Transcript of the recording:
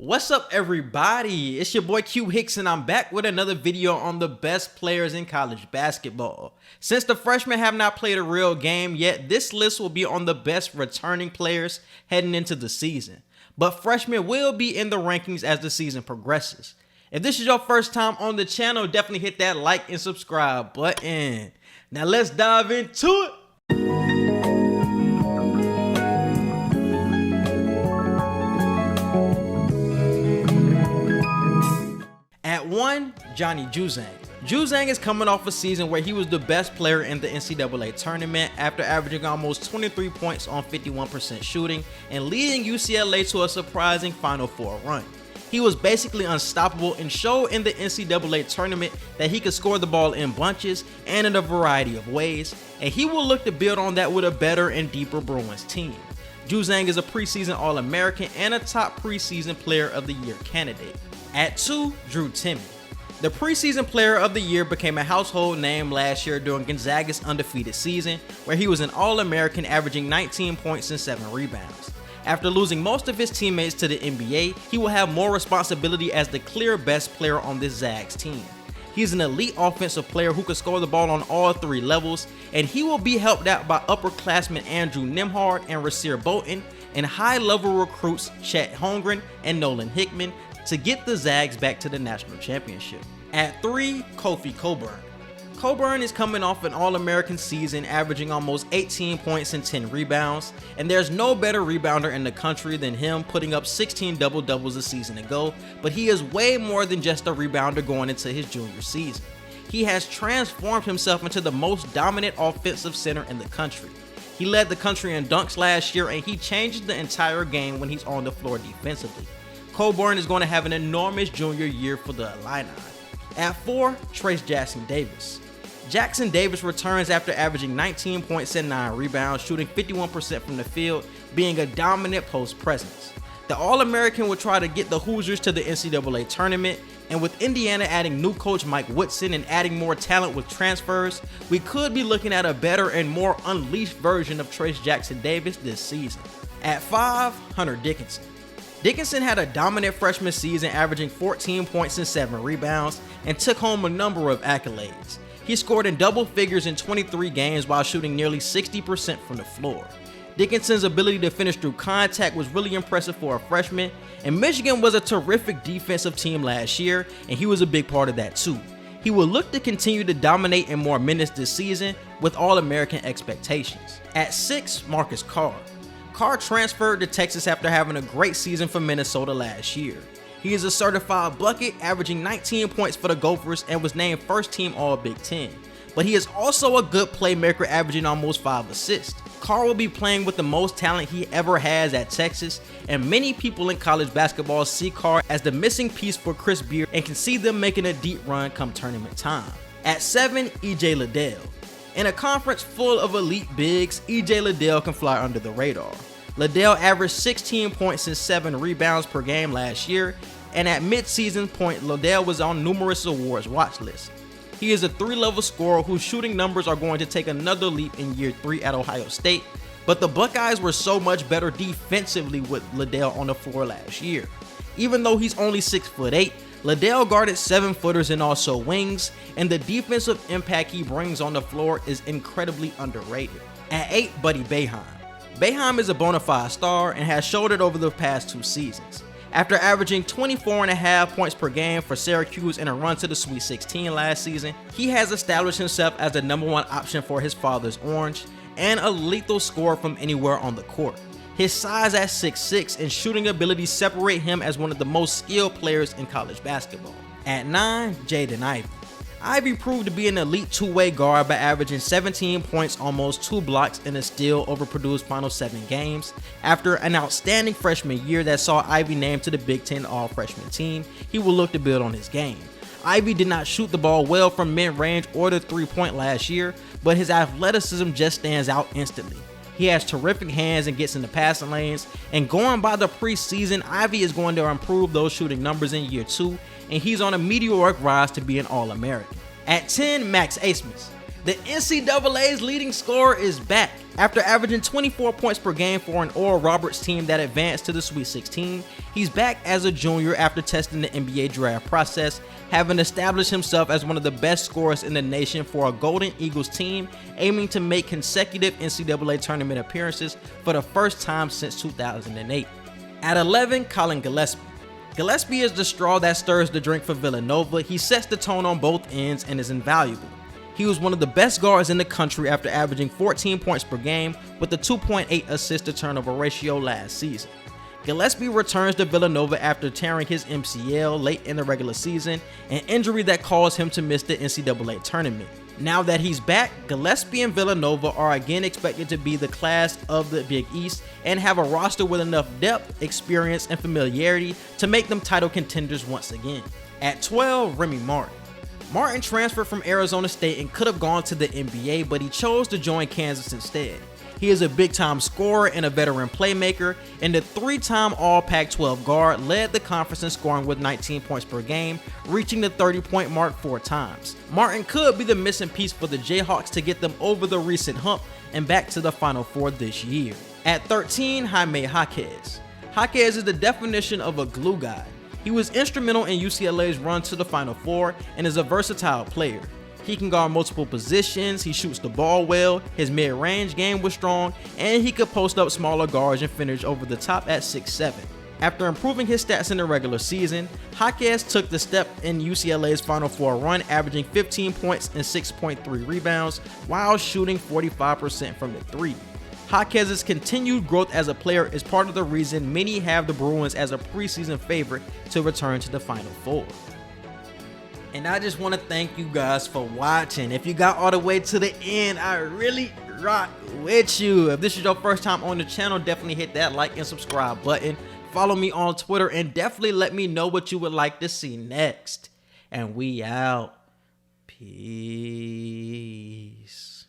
What's up, everybody? It's your boy Q Hicks, and I'm back with another video on the best players in college basketball. Since the freshmen have not played a real game yet, this list will be on the best returning players heading into the season. But freshmen will be in the rankings as the season progresses. If this is your first time on the channel, definitely hit that like and subscribe button. Now let's dive into it. At 1, Johnny Juzang. Juzang is coming off a season where he was the best player in the NCAA tournament after averaging almost 23 points on 51% shooting and leading UCLA to a surprising Final Four run. He was basically unstoppable and showed in the NCAA tournament that he could score the ball in bunches and in a variety of ways, and he will look to build on that with a better and deeper Bruins team. Juzang is a preseason All-American and a top preseason Player of the Year candidate. At 2, Timme. The preseason Player of the Year became a household name last year during Gonzaga's undefeated season, where he was an All-American averaging 19 points and 7 rebounds. After losing most of his teammates to the NBA, he will have more responsibility as the clear best player on this Zags team. He's an elite offensive player who can score the ball on all 3 levels, and he will be helped out by upperclassmen Andrew Nembhard and Rasir Bolton, and high-level recruits Chet Holmgren and Nolan Hickman to get the Zags back to the national championship. At 3, Kofi Cockburn. Cockburn is coming off an All-American season averaging almost 18 points and 10 rebounds, and there's no better rebounder in the country than him, putting up 16 double-doubles a season ago, but he is way more than just a rebounder going into his junior season. He has transformed himself into the most dominant offensive center in the country. He led the country in dunks last year, and he changes the entire game when he's on the floor defensively. Cockburn is going to have an enormous junior year for the Illini. At 4, Trace Jackson Davis. Jackson Davis returns after averaging 19 points and 9 rebounds, shooting 51% from the field, being a dominant post presence. The All-American will try to get the Hoosiers to the NCAA tournament, and with Indiana adding new coach Mike Woodson and adding more talent with transfers, we could be looking at a better and more unleashed version of Trace Jackson Davis this season. At 5, Hunter Dickinson. Dickinson had a dominant freshman season averaging 14 points and 7 rebounds and took home a number of accolades. He scored in double figures in 23 games while shooting nearly 60% from the floor. Dickinson's ability to finish through contact was really impressive for a freshman, and Michigan was a terrific defensive team last year, and he was a big part of that too. He will look to continue to dominate in more minutes this season with All-American expectations. At 6, Marcus Carr. Carr transferred to Texas after having a great season for Minnesota last year. He is a certified bucket, averaging 19 points for the Gophers and was named first team All-Big Ten. But he is also a good playmaker, averaging almost 5 assists. Carr will be playing with the most talent he ever has at Texas, and many people in college basketball see Carr as the missing piece for Chris Beard and can see them making a deep run come tournament time. At 7, EJ Liddell. In a conference full of elite bigs, EJ Liddell can fly under the radar. Liddell averaged 16 points and 7 rebounds per game last year, and at mid-season point, Liddell was on numerous awards watch lists. He is a 3-level scorer whose shooting numbers are going to take another leap in year 3 at Ohio State, but the Buckeyes were so much better defensively with Liddell on the floor last year. Even though he's only 6'8", Liddell guarded 7-footers and also wings, and the defensive impact he brings on the floor is incredibly underrated. At 8, Buddy Boeheim. Boeheim is a bona fide star and has showed it over the past 2 seasons. After averaging 24.5 points per game for Syracuse in a run to the Sweet 16 last season, he has established himself as the #1 option for his father's Orange and a lethal scorer from anywhere on the court. His size at 6'6" and shooting ability separate him as one of the most skilled players in college basketball. At 9, JayVaughn Ivy. Ivy proved to be an elite 2-way guard by averaging 17 points, almost 2 blocks, and a steal over Purdue's final 7 games. After an outstanding freshman year that saw Ivy named to the Big Ten All-Freshman team, he will look to build on his game. Ivy did not shoot the ball well from mid-range or the 3-point last year, but his athleticism just stands out instantly. He has terrific hands and gets in the passing lanes, and going by the preseason, Ivy is going to improve those shooting numbers in year 2, and he's on a meteoric rise to be an All-American. At 10, Max Abmas. The NCAA's leading scorer is back. After averaging 24 points per game for an Oral Roberts team that advanced to the Sweet 16, he's back as a junior after testing the NBA draft process, having established himself as one of the best scorers in the nation for a Golden Eagles team aiming to make consecutive NCAA tournament appearances for the first time since 2008. At 11, Collin Gillespie. Gillespie is the straw that stirs the drink for Villanova. He sets the tone on both ends and is invaluable. He was one of the best guards in the country after averaging 14 points per game with a 2.8 assist to turnover ratio last season. Gillespie returns to Villanova after tearing his MCL late in the regular season, an injury that caused him to miss the NCAA tournament. Now that he's back, Gillespie and Villanova are again expected to be the class of the Big East and have a roster with enough depth, experience, and familiarity to make them title contenders once again. At 12, Remy Martin. Martin transferred from Arizona State and could have gone to the NBA, but he chose to join Kansas instead. He is a big-time scorer and a veteran playmaker, and the 3-time All-Pac-12 guard led the conference in scoring with 19 points per game, reaching the 30-point mark 4 times. Martin could be the missing piece for the Jayhawks to get them over the recent hump and back to the Final Four this year. At 13, Jaime Hawes. Hawes is the definition of a glue guy. He was instrumental in UCLA's run to the Final Four and is a versatile player. He can guard multiple positions, he shoots the ball well, his mid-range game was strong, and he could post up smaller guards and finish over the top at 6'7". After improving his stats in the regular season, Hawes took the step in UCLA's Final Four run, averaging 15 points and 6.3 rebounds while shooting 45% from the three. Hawes' continued growth as a player is part of the reason many have the Bruins as a preseason favorite to return to the Final Four. And I just want to thank you guys for watching. If you got all the way to the end, I really rock with you. If this is your first time on the channel, definitely hit that like and subscribe button. Follow me on Twitter and definitely let me know what you would like to see next. And we out. Peace.